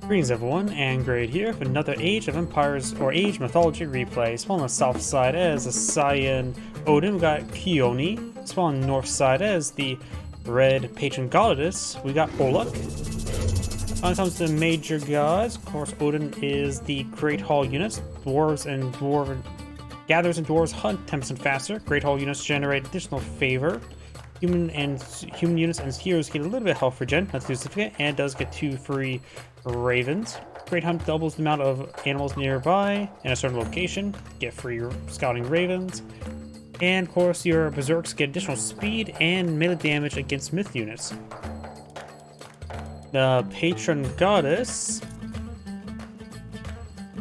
Greetings everyone, and Grade here with another Age of Empires or Age Mythology Replay. Spawn on the south side as the Cyan Odin, we got Khione. Spawn on the north side as the red patron goddess, we got Aluc. When it comes to the major gods, of course Odin is the Great Hall units. Dwarves and gatherers and dwarves hunt 10% faster. Great Hall units generate additional favor. Human units and heroes get a little bit of health regen, that's too significant, and does get 2 free ravens. Great Hunt doubles the amount of animals nearby in a certain location, get free scouting ravens. And of course your berserks get additional speed and melee damage against myth units. The patron goddess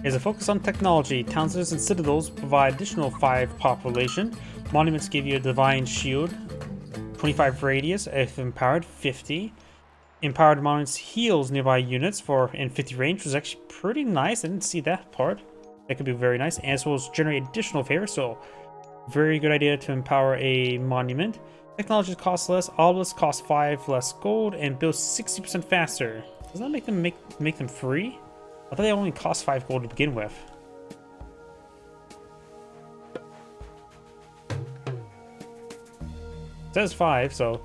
is a focus on technology. Towns and citadels provide additional 5 population. Monuments give you a divine shield, 25 radius if empowered, 50. Empowered monuments heals nearby units in 50 range, which is actually pretty nice. I didn't see that part. That could be very nice, as well as generate additional favor, so very good idea to empower a monument. Technologies cost less, obelisks cost 5 less gold, and build 60% faster. Does that make them free? I thought they only cost 5 gold to begin with. It says 5, so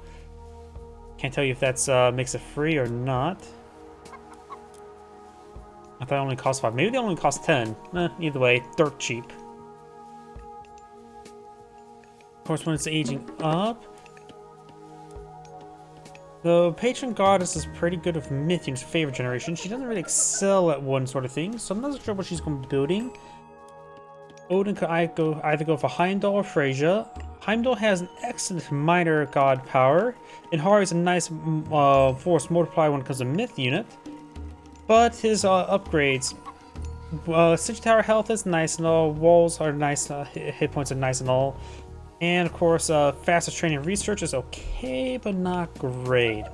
can't tell you if that's makes it free or not. I thought it only cost 5. Maybe they only cost 10. Either way, dirt cheap. Of course, when it's aging up, the patron goddess is pretty good with myth units favor generation. She doesn't really excel at one sort of thing, so I'm not sure what she's going to be building. Odin could either go for Heimdall or Freyja. Heimdall has an excellent minor god power, and Hari is a nice force multiplier when it comes to myth unit. But his upgrades, Siege Tower health is nice and all, walls are nice, hit points are nice and all, and of course fastest training research is okay, but not great.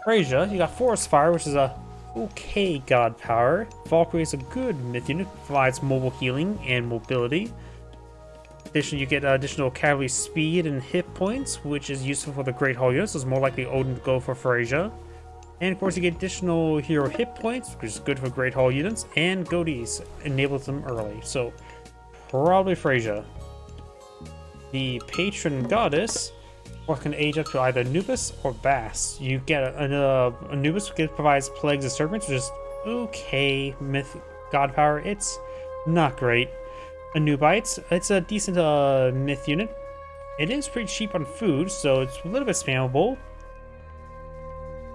Freyja, you got Forest Fire, which is a okay god power. Valkyrie is a good myth unit, provides mobile healing and mobility. Additionally, you get additional cavalry speed and hit points, which is useful for the Great Hall units, so it's more likely Odin to go for Freyja. And of course, you get additional hero hit points, which is good for Great Hall units, and goatees enables them early, so probably Freyja. The patron goddess can age up to either Anubis or Bass. You get Anubis provides plagues and serpents, which is okay myth god power. It's not great. Anubites, it's a decent myth unit. It is pretty cheap on food, so it's a little bit spammable.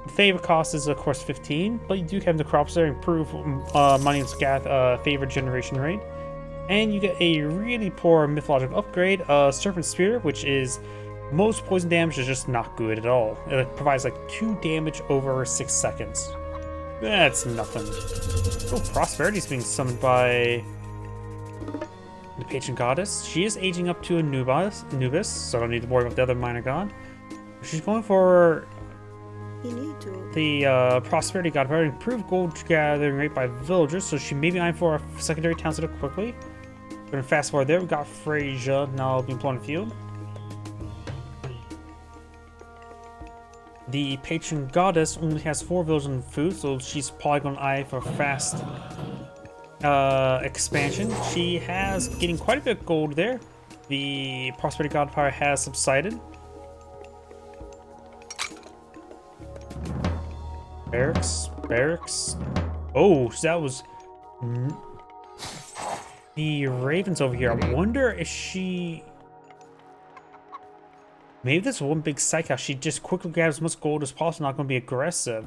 The favor cost is of course 15, but you do have the crops there, improve money's favor generation rate. And you get a really poor mythological upgrade, Serpent Spear, which is most poison damage is just not good at all. It provides like 2 damage over 6 seconds. That's nothing. Oh, Prosperity is being summoned by the patron goddess. She is aging up to Anubis, so I don't need to worry about the other minor god. She's going for the prosperity god power, improved gold gathering rate by villagers, so she may be eyeing for a secondary town center quickly. We're gonna fast forward there. We got Freyja now being put on the field. The patron goddess only has 4 villages in food, so she's probably gonna eye for fast expansion. She has getting quite a bit of gold there. The prosperity god power has subsided. Barracks. Oh, so that was the ravens over here. I wonder if she, maybe this one big psych house, she just quickly grabs as much gold as possible, not going to be aggressive.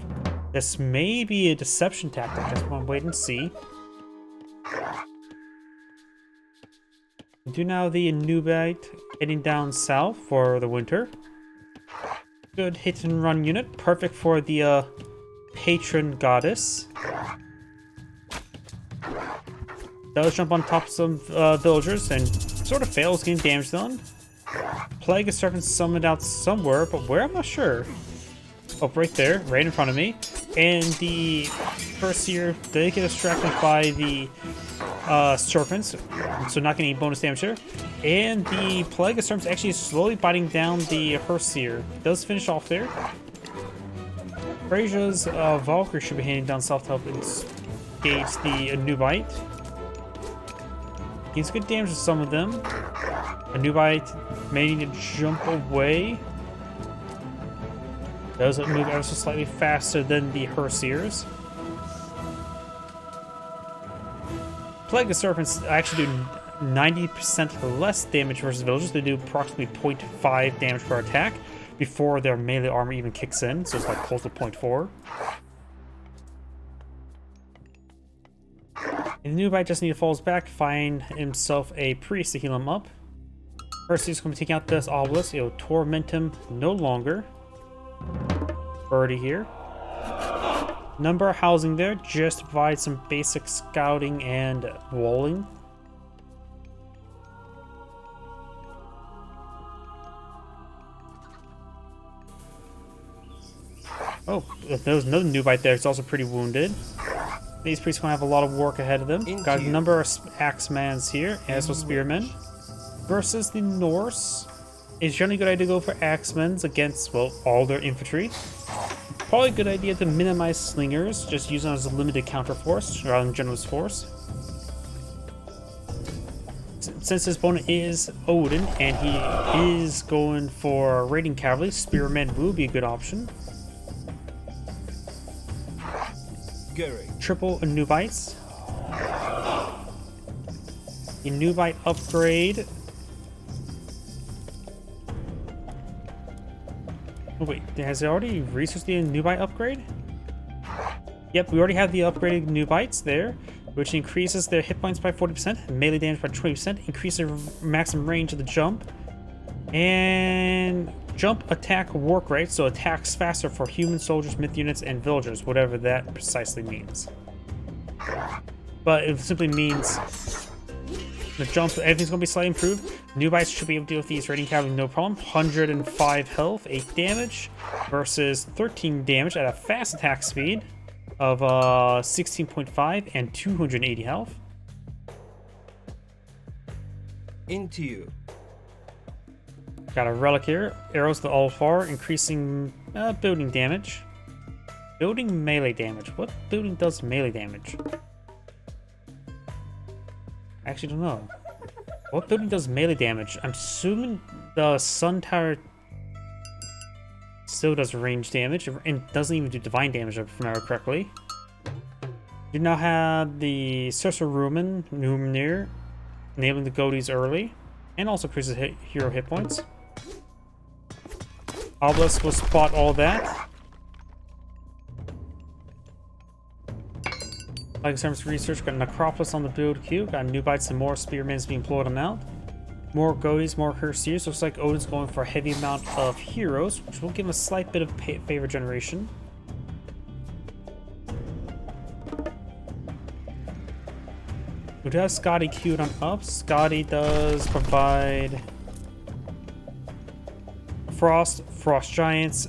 This may be a deception tactic. I just want to wait and see. Do now the Anubite heading down south for the winter. Good hit and run unit, perfect for the patron goddess. Does jump on top of some villagers and sort of fails getting damage done. Plague of serpents summoned out somewhere, but where I'm not sure. Oh, right there, right in front of me. And the first here, they get distracted by the serpents, so not getting any bonus damage here. And the plague of serpents actually is slowly biting down the Herseer. Does finish off there. Freyja's Valkyrie should be heading down south to help engage the Nubite. Gains good damage to some of them. Nubite may need to jump away. Does it move ever so slightly faster than the Herseers. Plague of Serpents actually do 90% less damage versus villagers. They do approximately 0.5 damage per attack before their melee armor even kicks in, so it's like close to 0.4. And the Nubite just need to falls back, find himself a priest to heal him up. First, he's going to be taking out this obelisk. It'll torment him no longer. Birdie here. Number of housing there just to provide some basic scouting and walling. Oh, there's another Nubite there. It's also pretty wounded. These priests are going to have a lot of work ahead of them. Got a number of axemans here, as well spearmen. Versus the Norse, it's generally a good idea to go for axemen against, well, all their infantry. Probably a good idea to minimize slingers, just use them as a limited counter force rather than generalist force. Since his opponent is Odin and he is going for raiding cavalry, spearmen will be a good option. Triple Nubites. The Nubite upgrade. Oh wait, has it already researched the Nubite upgrade? Yep, we already have the upgraded Nubites there, which increases their hit points by 40%, melee damage by 20%, increases their maximum range of the jump, and jump attack work rate, so attacks faster for human soldiers, myth units, and villagers, whatever that precisely means. But it simply means the jump, everything's going to be slightly improved. Nubites should be able to deal with these raiding cavalry no problem. 105 health, 8 damage, versus 13 damage at a fast attack speed of 16.5 and 280 health. Into you. Got a relic here. Arrows to all far, increasing building damage. Building melee damage. What building does melee damage? I actually don't know. What building does melee damage? I'm assuming the Sun Tower still does range damage and doesn't even do divine damage, if I remember correctly. You now have the Rumen near, enabling the goatees early, and also increases hero hit points. Obelisk will spot all that. Like service research, got Necropolis on the build queue, got Nubites and more spearmen being employed on out. More goatees, more Herseers. Looks like Odin's going for a heavy amount of heroes, which will give him a slight bit of favor generation. We do have Scotty queued on up. Scotty does provide Frost Giants,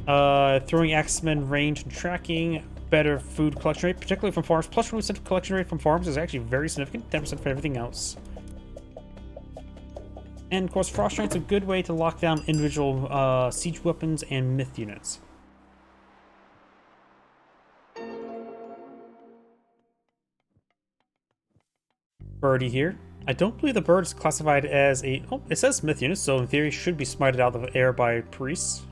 throwing X-Men range and tracking, better food collection rate, particularly from farms. Plus 20% collection rate from farms is actually very significant, 10% for everything else. And of course, Frost Giant's a good way to lock down individual siege weapons and myth units. Birdie here. I don't believe the bird is classified as a... Oh, it says myth unit, so in theory should be smited out of the air by priests.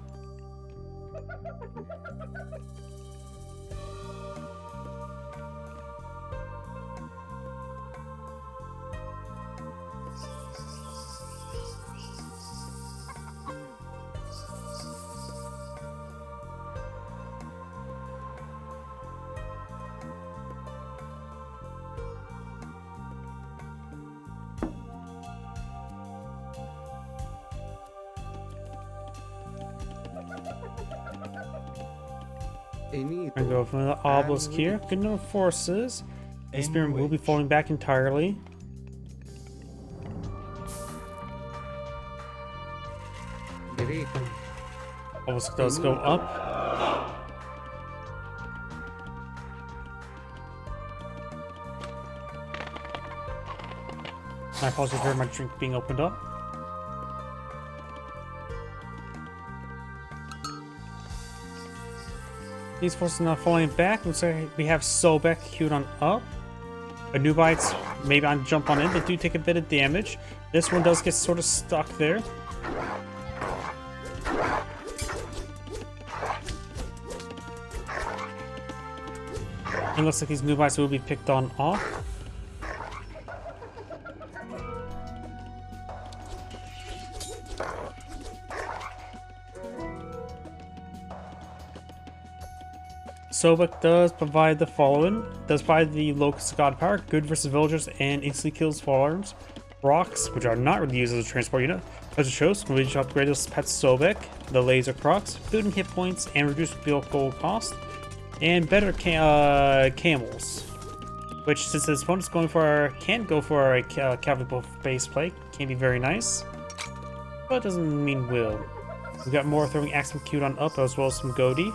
I go from the obelisk here. Good enough forces. The spearmen will be falling back entirely. Obelisk does go up. I apologize for my drink being opened up. These forces are now falling back. Looks like we have Sobek queued on up. A Nubites, maybe on jump on in. They do take a bit of damage. This one does get sort of stuck there. It looks like these Nubites will be picked on off. Sobek does provide the following. Does provide the Locust God power, good versus villagers, and instantly kills farms. Rocks, which are not really used as a transport unit. As it shows, we just upgrade this pet Sobek, the laser crocs, building hit points, and reduced vehicle cost. And better camels. Which, since this opponent's going for can't go for a cavalry base play, can be very nice. But doesn't mean will. We've got more throwing axemen queued on up, as well as some Godi.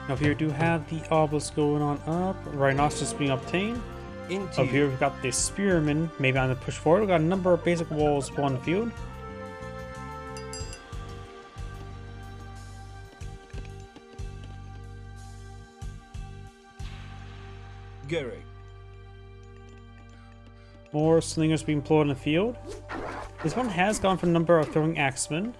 Now here we do have the obelisk going on up, rhinoceros being obtained. Up here we've got the spearmen, maybe on the push forward. We've got a number of basic walls on the field. Gary. More slingers being employed in the field. This one has gone for a number of throwing axemen.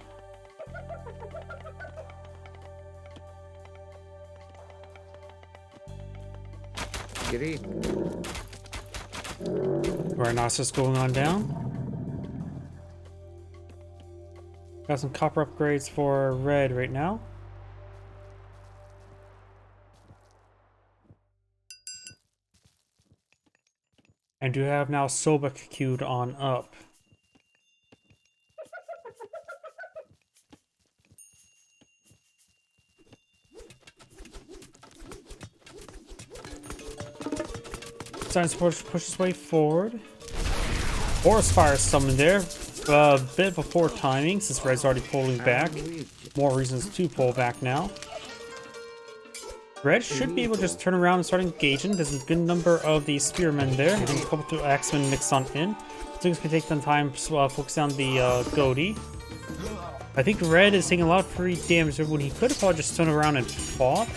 Great. Rhinoceros going on down. Got some copper upgrades for red right now. And do have now Sobek queued on up. Starting to push his way forward. Forest Fire summoned there. A bit of a poor timing since Red's already pulling back. More reasons to pull back now. Red should be able to just turn around and start engaging. There's a good number of these spearmen there. I think a couple of axemen mixed on in. Things can take some time to focus on the Godi. I think Red is taking a lot of free damage when he could have probably just turned around and fought.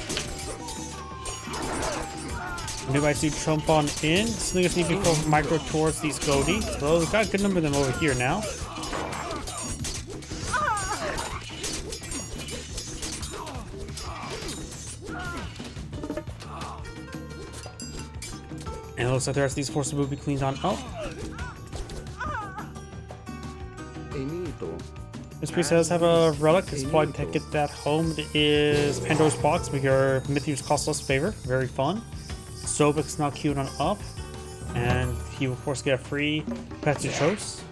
Nubites do jump on in. Slingers need to go micro towards these Godi. Well, we've got a good number of them over here now. And it looks like the rest of these forces will be cleaned on up. This priest does have a relic. It's probably to get that home. It is Pandora's box. Make your Mythos cost less favor. Very fun. Sobek's now queued on up. And he will of course get a free Petty Chose.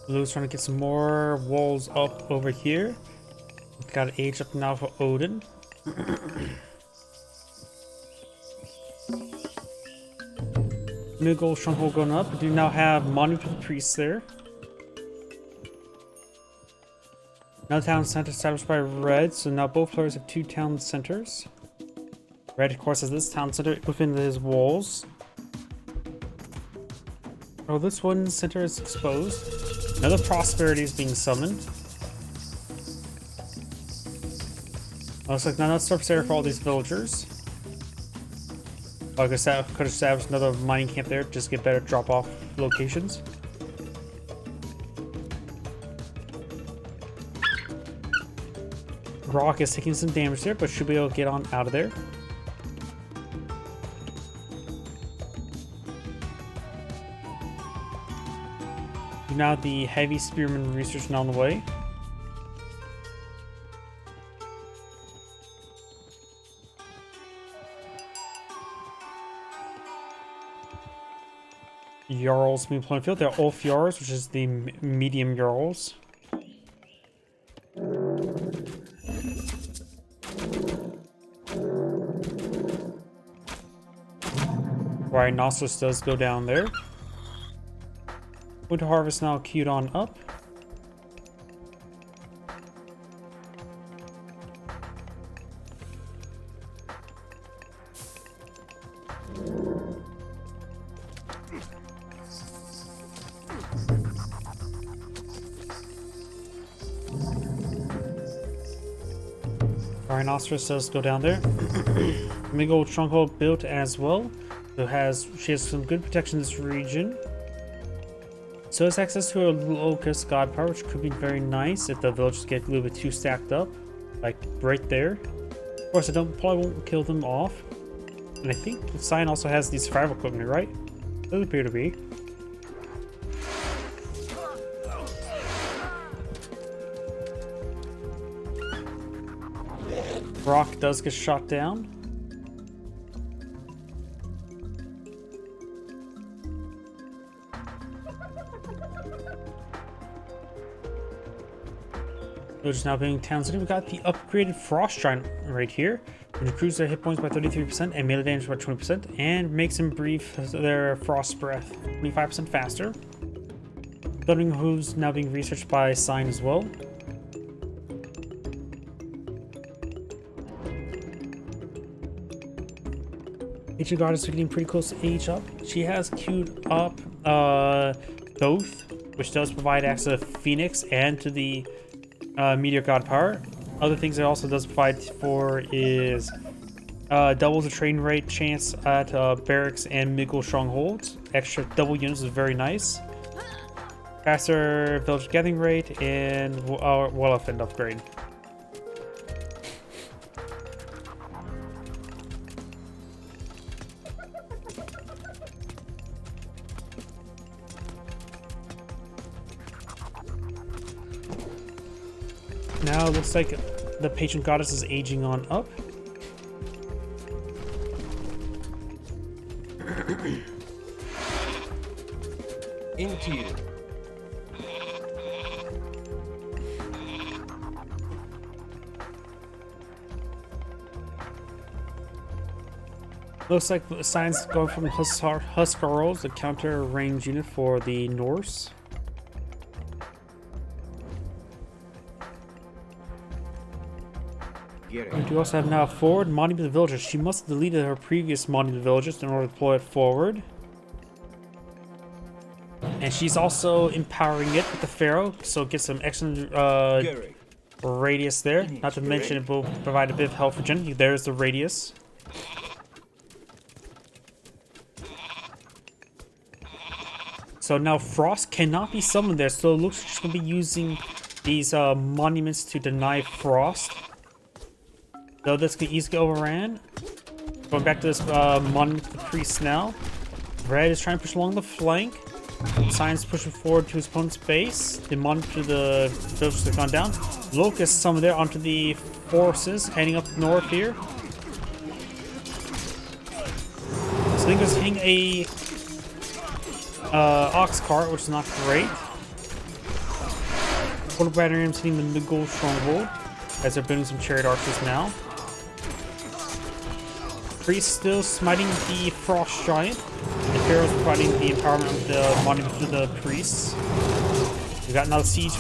Blue's trying to get some more walls up over here. We've got an age up now for Odin. New gold stronghold going up. We do now have monument to the priests there. Now town center established by Red, so now both players have 2 town centers. Red, of course, has this town center within his walls. Oh, this one center is exposed. Another prosperity is being summoned. Looks like not enough surface area for all these villagers. Like I said, could establish another mining camp there, just get better drop-off locations. Rock is taking some damage there, but should be able to get on out of there. Now the heavy spearman research now on the way. Jarls being played on the field. They're all Jarls, which is the medium Jarls. Rhinoceros does go down there. Winter Harvest now queued on up. Rhinoceros does go down there. Big old stronghold built as well. So she has some good protection in this region. So has access to a locust god power, which could be very nice if the villagers get a little bit too stacked up, like right there. Of course, probably won't kill them off. And I think the sign also has these survival equipment, right? Does appear to be. Rock does get shot down. Villagers now being towns. We got the upgraded Frost Giant right here, which improves their hit points by 33% and melee damage by 20%, and makes them breathe their Frost Breath 25% faster. Thundering Hooves now being researched by Sign as well. Ancient Goddess is getting pretty close to age up. She has queued up Thoth, which does provide access to Phoenix and to the Meteor God power. Other things it also does provide for is doubles the train rate chance at barracks and Miggle strongholds. Extra double units is very nice. Faster village gathering rate and Wellefend upgrade. Now it looks like the Patron Goddess is aging on up. Into you. Looks like the signs going from Huskarls, the counter range unit for the Norse. We do also have now a forward Monument of the Villagers. She must have deleted her previous Monument of the Villagers in order to deploy it forward. And she's also empowering it with the Pharaoh, so it gets some excellent radius there. Not to mention it will provide a bit of health regen. There's the radius. So now Frost cannot be summoned there, so it looks like she's going to be using these monuments to deny Frost. So this can easily overran. Going back to this monument to the priest now. Red is trying to push along the flank. Science pushing forward to his opponent's base. The monument to the villagers have gone down. Locust summoned there onto the forces heading up north here. Slinger's hitting a ox cart, which is not great. Quarter batterium's hitting the Miggle stronghold as they're building some chariot archers now. Priest still smiting the Frost Giant. The Pharaoh's providing the empowerment of the monument to the priests. We got another siege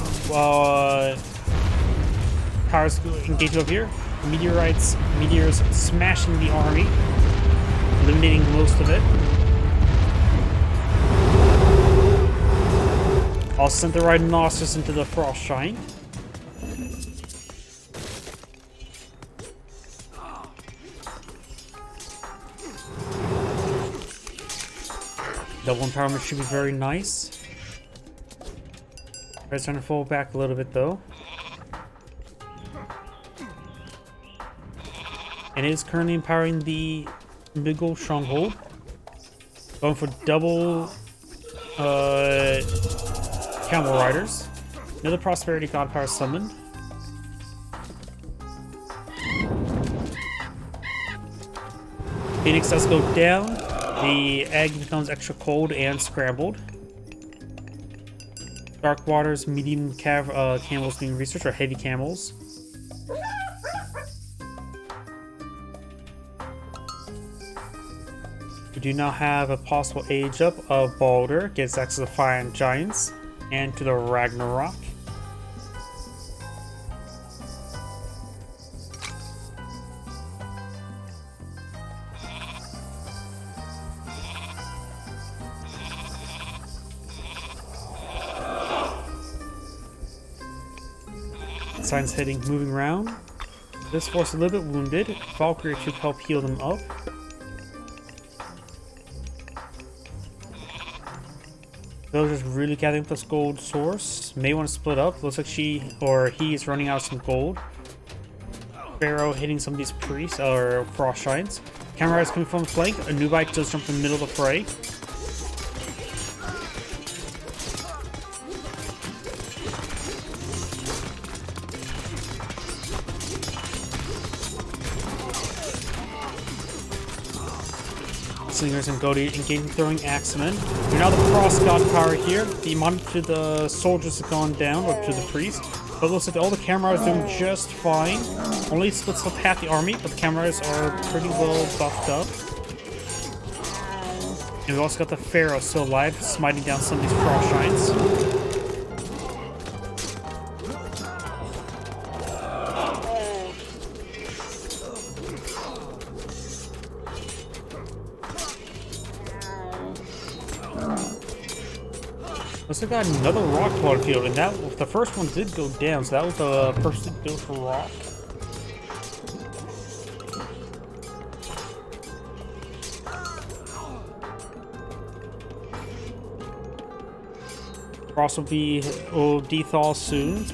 powers engaged up here. Meteors smashing the army, eliminating most of it. Also sent the Rhinoceros into the Frost Giant. Double empowerment should be very nice. Red's trying to fall back a little bit though. And it is currently empowering the Miggle stronghold. Going for double camel riders. Another prosperity god power summoned. Phoenix does go down. The egg becomes extra cold and scrambled. Dark waters, medium camels being researched, or heavy camels. We do now have a possible age up of Balder, gets access to the Fire and Giants, and to the Ragnarok. Signs heading, moving around. This force a little bit wounded. Valkyrie should help heal them up. Villagers really gathering up this gold source. May want to split up. Looks like she or he is running out of some gold. Pharaoh hitting some of these priests or frost giants. Camera is coming from the flank. A new bike does jump in the middle of the fray. Slingers and Goaty engaging throwing axemen. We're now the cross god power here. The amount to the soldiers have gone down, or to the priest. But it looks like all the cameras are doing just fine. Only splits up half the army, but the cameras are pretty well buffed up. And we also got the Pharaoh still alive, smiting down some of these frost giants. Looks like I got another rock battlefield, and that the first one did go down, so that was a person built for rock. Frost will dethaw soon.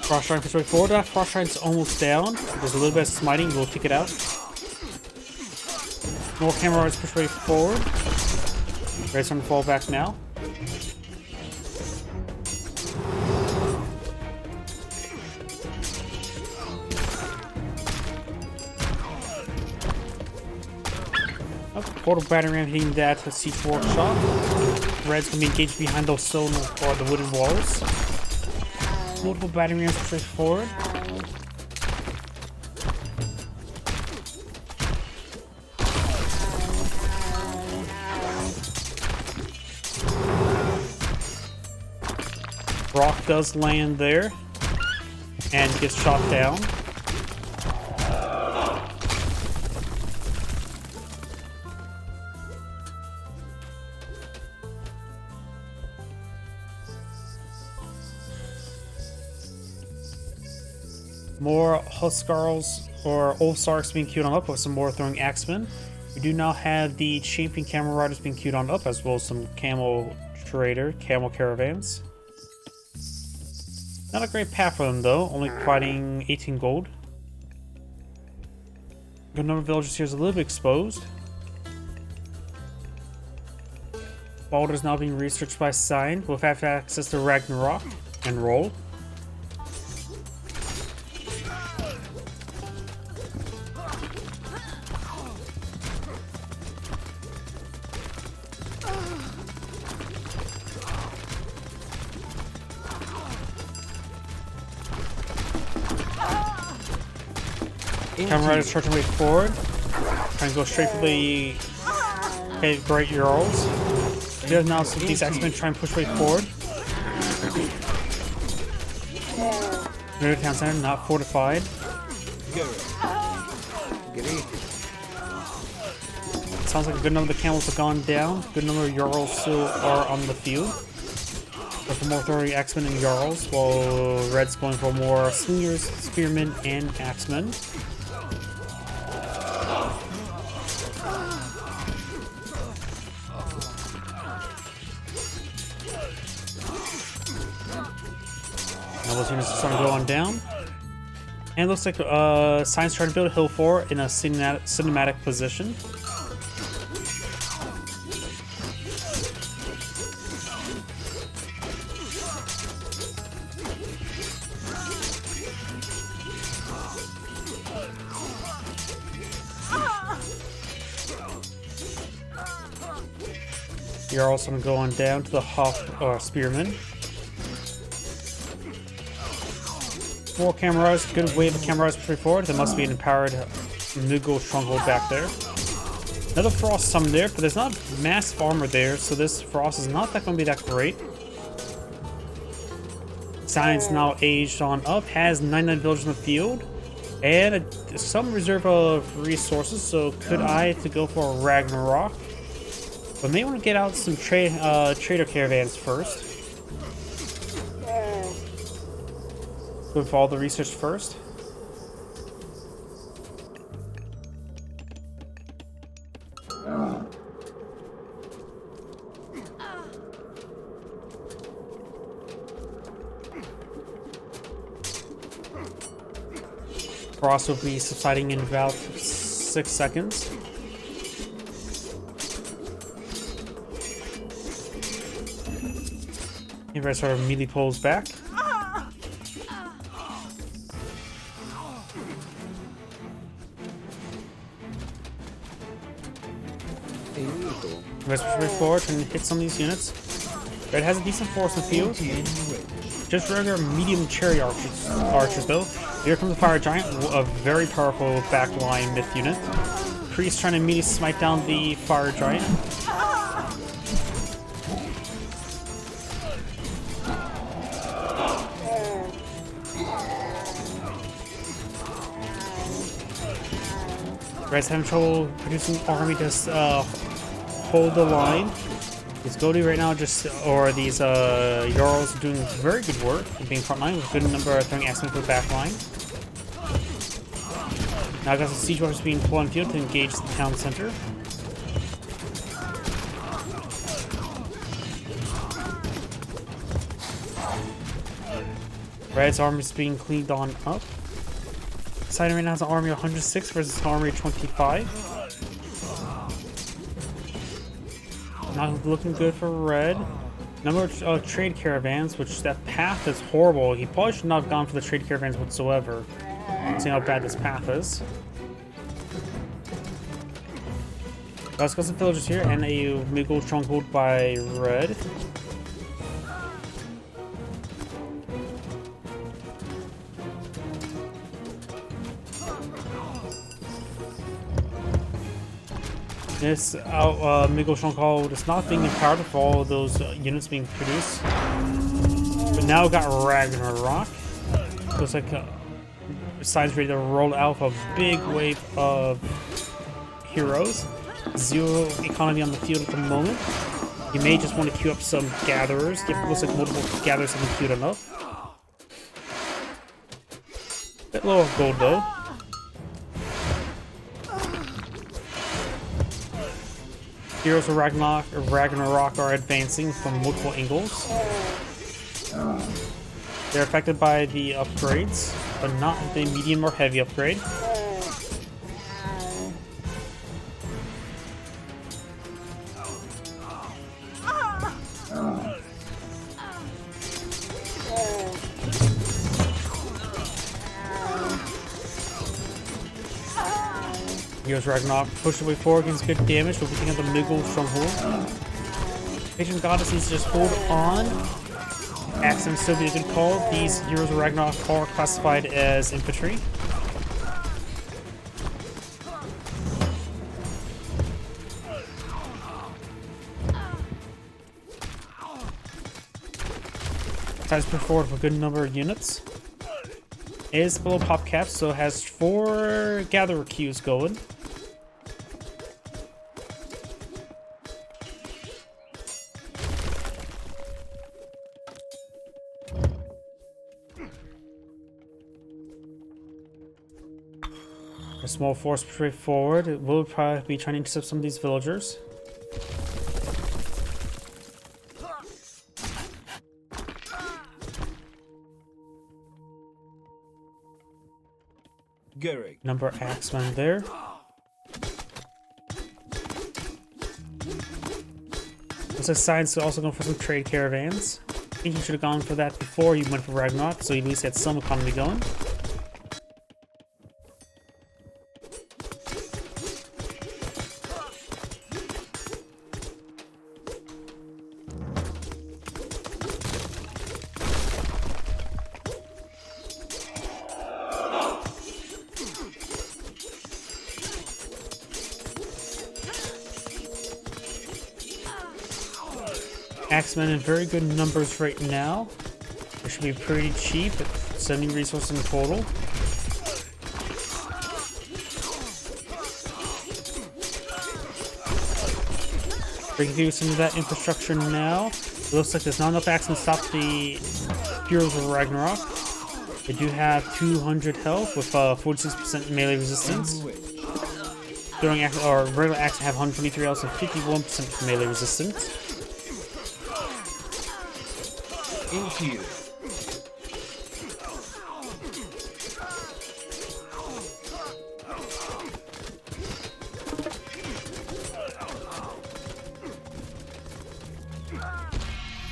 Frost Giant push way forward. That Frost Giant's almost down. There's a little bit of smiting. We'll take it out. More camera riders push way forward. Red's starting to fall back now. Oh, portal battering ram hitting that siege workshop. Red's gonna be engaged behind those stone or the wooden walls. Multiple battering rams push forward. Rock does land there and gets shot down. More Huskarls or Ulfsarks being queued on up with some more throwing axemen. We do now have the champion camel riders being queued on up, as well as some camel caravans. Not a great path for them though, only providing 18 gold. The number of villagers here is a little bit exposed. Balder is now being researched by Sign. We'll have access to Ragnarok and roll. Camera Rider's charging way forward. Trying to go straight for the great Jarls. We have now some these X-Men try and push way forward. Another town center, not fortified. Sounds like a good number of the camels have gone down. Good number of Jarls still are on the field. Go for more throwing X-Men and Jarls, while Red's going for more Slingers, Spearmen, and Axemen. Now those units are starting to go on down. And it looks like Science trying to build a hill fort in a cinematic position. You're also going down to the Spearman. 4 cameras, good wave of cameras push forward. There must be an empowered Moogle stronghold back there. Another Frost summon there, but there's not massive armor there, so this Frost is not going to be that great. Science now aged on up, has 99 villagers in the field, and some reserve of resources, so could I to go for a Ragnarok. But may want to get out some trader caravans first. Go for all the research first. Frost will be subsiding in about 6 seconds. Everybody sort of immediately pulls back. Let's push forward and hit some of these units. Red has a decent force in the field. Just regular medium cherry archers though. Here comes the fire giant, a very powerful backline myth unit. Priest trying to immediately smite down the fire giant. Red's having trouble producing army to hold the line. These Goldie right now these Jarls are doing very good work being frontline with a good number of throwing axemen for the back line. Now I got some siege weapons being pulled on field to engage the town center. Red's army is being cleaned on up. Sidon right now has an army of 106 versus an army of 25. Not looking good for Red. Number of trade caravans, which that path is horrible. He probably should not have gone for the trade caravans whatsoever. See how bad this path is. Let's go some villagers here and a Moogle stronghold by Red. This Moogle stronghold is not being empowered for all of those units being produced. But now we got Ragnarok. Looks like Side's ready to roll out a big wave of heroes. 0 economy on the field at the moment. You may just want to queue up some gatherers. It looks like multiple gatherers have been queued enough. Bit low of gold though. Heroes of Ragnarok are advancing from multiple angles. They're affected by the upgrades, but not the medium or heavy upgrade. Heroes Ragnarok push the way forward against good damage, but we can have the Moogle stronghold. Patron Goddess needs to just hold on. Axemen still be a good call. These Heroes of Ragnarok are classified as infantry. Tries to push forward for a good number of units. It is below pop cap, so it has 4 gatherer queues going. A small force push forward. It will probably be trying to intercept some of these villagers. Number of axemen there. Looks like Science is also going for some trade caravans. I think you should have gone for that before you went for Ragnarok, so you at least had some economy going. Axemen in very good numbers right now. It should be pretty cheap at 70 resources in total. Breaking through some of that infrastructure now. It looks like there's not enough Axemen to stop the Heroes of Ragnarok. They do have 200 health with 46% melee resistance. Throwing axe or regular axe have 123 health and 51% melee resistance. Interior.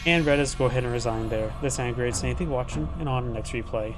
And Red is go ahead and resign there. This is Grades saying thank you for watching, and on the next replay.